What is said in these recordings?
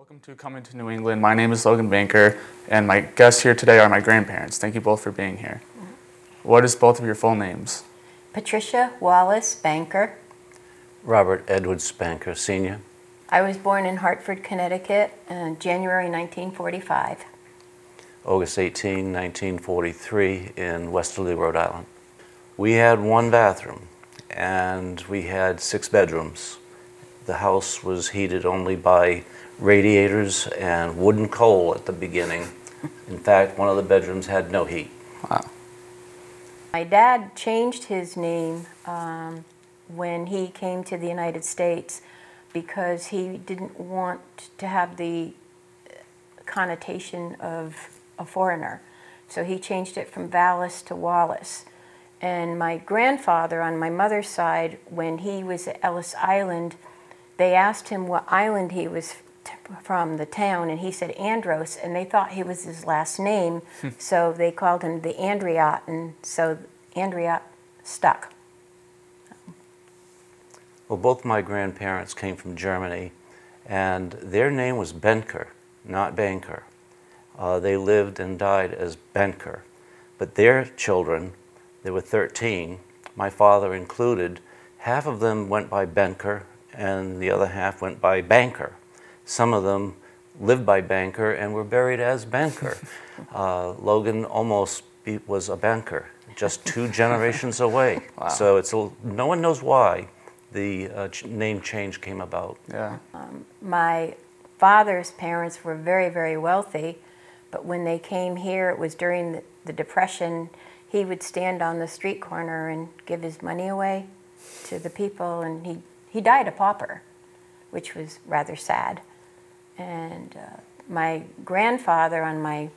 Welcome to Coming to New England. My name is Logan Banker, and my guests here today are my grandparents. Thank you both for being here. What is both of your full names? Patricia Wallace Banker. Robert Edwards Banker, Sr. I was born in Hartford, Connecticut in January 1945. August 18, 1943 in Westerly, Rhode Island. We had one bathroom and we had 6 bedrooms. The house was heated only by radiators and wooden coal at the beginning. In fact, one of the bedrooms had no heat. Wow. My dad changed his name when he came to the United States because he didn't want to have the connotation of a foreigner. So he changed it from Vallis to Wallace. And my grandfather on my mother's side, when he was at Ellis Island, they asked him what island he was from, the town, and he said Andros, and they thought he was his last name, so they called him the Andriot, and so Andriot stuck. Well, both my grandparents came from Germany, and their name was Benker, not Banker. They lived and died as Benker, but their children, there were 13, my father included, half of them went by Benker, and the other half went by Banker. Some of them lived by Banker and were buried as Banker. Logan almost was a banker, just 2 generations away. Wow. So no one knows why the name change came about. Yeah. My father's parents were very, very wealthy, but when they came here, it was during the Depression. He would stand on the street corner and give his money away to the people, and he died a pauper, which was rather sad. And my grandfather, on my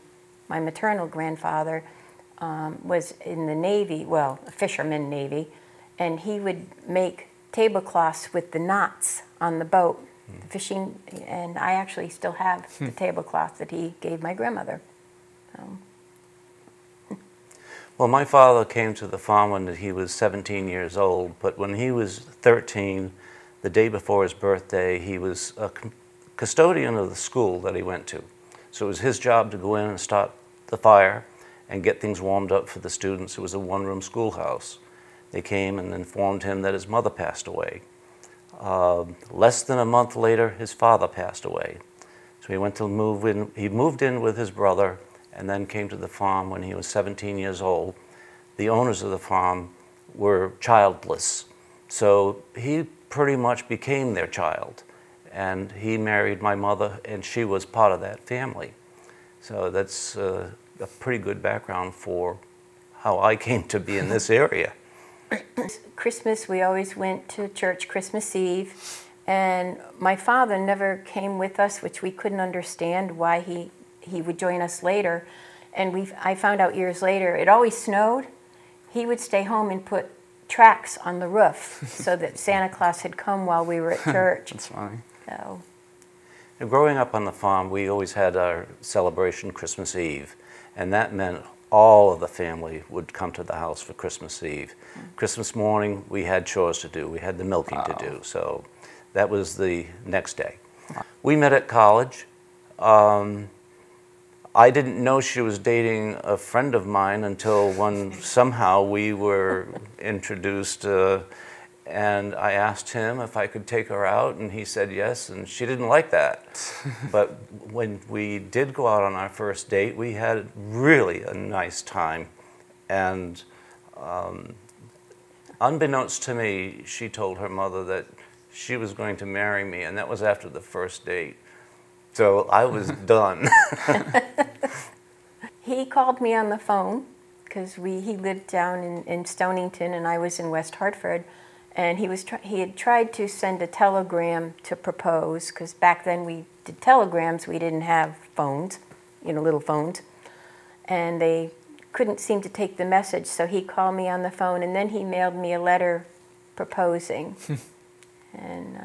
maternal grandfather, was in the Navy, well, a fisherman Navy, and he would make tablecloths with the knots on the boat, fishing, and I actually still have the tablecloth that he gave my grandmother. Well, my father came to the farm when he was 17 years old, but when he was 13, the day before his birthday, he was a custodian of the school that he went to. So it was his job to go in and start the fire and get things warmed up for the students. It was a one-room schoolhouse. They came and informed him that his mother passed away. Less than a month later, his father passed away. So he went to move in. He moved in with his brother and then came to the farm when he was 17 years old. The owners of the farm were childless, so he pretty much became their child. And he married my mother, and she was part of that family. So that's a pretty good background for how I came to be in this area. Christmas, we always went to church Christmas Eve, and my father never came with us, which we couldn't understand why he would join us later. And I found out years later, it always snowed. He would stay home and put tracks on the roof so that Santa Claus had come while we were at church. That's funny. So. And growing up on the farm, we always had our celebration Christmas Eve, and that meant all of the family would come to the house for Christmas Eve. Christmas morning, we had chores to do. We had the milking to do, so that was the next day. We met at college. I didn't know she was dating a friend of mine until somehow we were introduced, and I asked him if I could take her out, and he said yes, and she didn't like that. But when we did go out on our first date, we had really a nice time. And unbeknownst to me, she told her mother that she was going to marry me, and that was after the first date. So I was done. He called me on the phone because he lived down in Stonington and I was in West Hartford, and he had tried to send a telegram to propose, because back then we did telegrams, we didn't have phones, little phones, and they couldn't seem to take the message, so he called me on the phone, and then he mailed me a letter proposing. And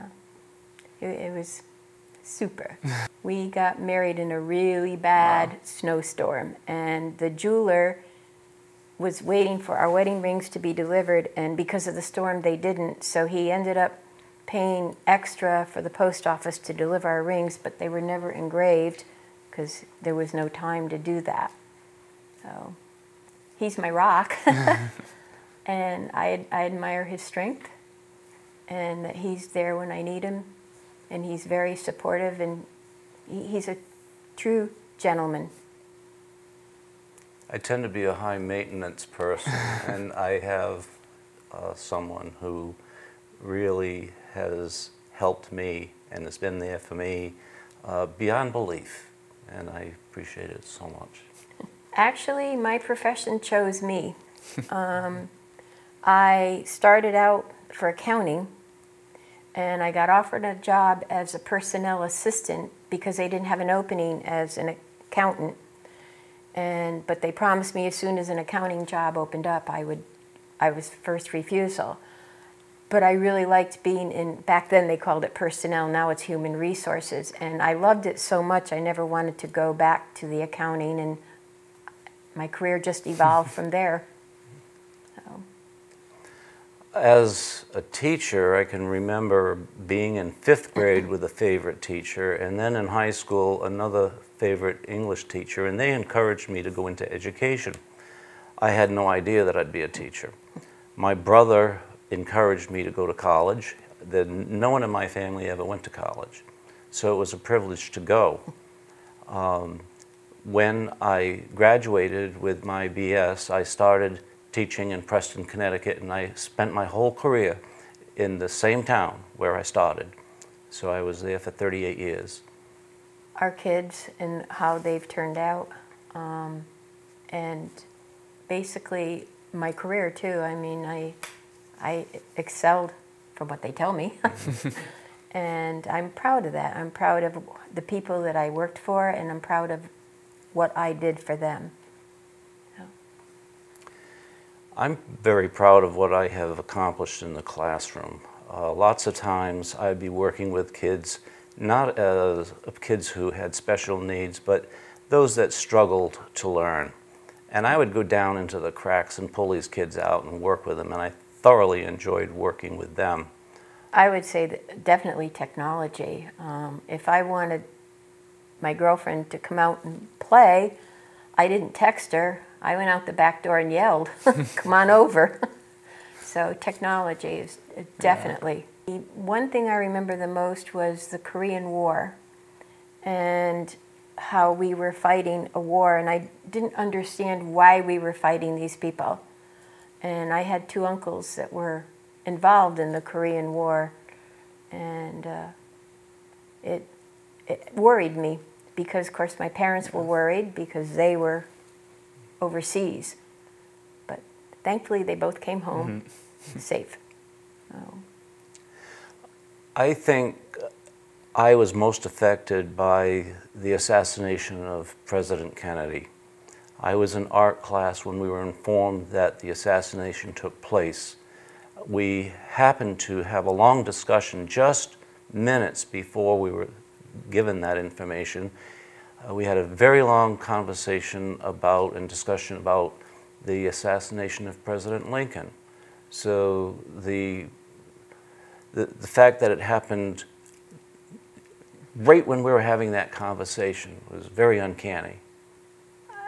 it was super. We got married in a really bad snowstorm, and the jeweler was waiting for our wedding rings to be delivered, and because of the storm they didn't, so he ended up paying extra for the post office to deliver our rings, but they were never engraved because there was no time to do that. So he's my rock, and I admire his strength, and that he's there when I need him, and he's very supportive, and he's a true gentleman. I tend to be a high maintenance person, and I have someone who really has helped me and has been there for me beyond belief, and I appreciate it so much. Actually, my profession chose me. I started out for accounting, and I got offered a job as a personnel assistant because they didn't have an opening as an accountant. But they promised me as soon as an accounting job opened up, I was first refusal. But I really liked being in, back then they called it personnel, now it's human resources. And I loved it so much I never wanted to go back to the accounting, and my career just evolved from there. So. As a teacher, I can remember being in 5th grade with a favorite teacher, and then in high school another favorite English teacher, and they encouraged me to go into education. I had no idea that I'd be a teacher. My brother encouraged me to go to college. No one in my family ever went to college, so it was a privilege to go. When I graduated with my BS, I started teaching in Preston, Connecticut, and I spent my whole career in the same town where I started. So I was there for 38 years. Our kids and how they've turned out, and basically my career too. I mean, I excelled from what they tell me, and I'm proud of that. I'm proud of the people that I worked for, and I'm proud of what I did for them. So. I'm very proud of what I have accomplished in the classroom. Lots of times I'd be working with kids, not as kids who had special needs, but those that struggled to learn. And I would go down into the cracks and pull these kids out and work with them, and I thoroughly enjoyed working with them. I would say that definitely technology. If I wanted my girlfriend to come out and play, I didn't text her. I went out the back door and yelled, come on over. So technology is definitely. Yeah. One thing I remember the most was the Korean War and how we were fighting a war, and I didn't understand why we were fighting these people. And I had 2 uncles that were involved in the Korean War, and it worried me because, of course, my parents were worried because they were overseas. But thankfully, they both came home safe. I think I was most affected by the assassination of President Kennedy. I was in art class when we were informed that the assassination took place. We happened to have a long discussion just minutes before we were given that information. We had a very long conversation about and discussion about the assassination of President Lincoln. So the fact that it happened right when we were having that conversation was very uncanny.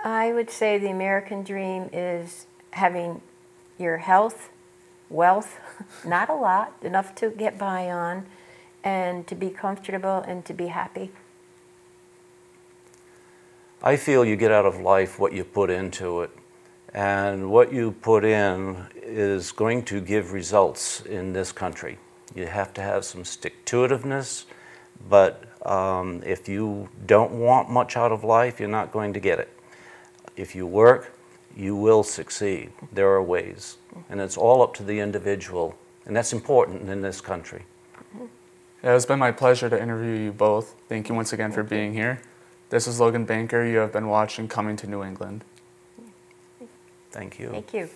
I would say the American dream is having your health, wealth, not a lot, enough to get by on, and to be comfortable and to be happy. I feel you get out of life what you put into it, and what you put in is going to give results in this country. You have to have some stick-to-itiveness, but if you don't want much out of life, you're not going to get it. If you work, you will succeed. There are ways, and it's all up to the individual, and that's important in this country. Yeah, it's been my pleasure to interview you both. Thank you once again for being here. This is Logan Banker. You have been watching Coming to New England. Thank you. Thank you.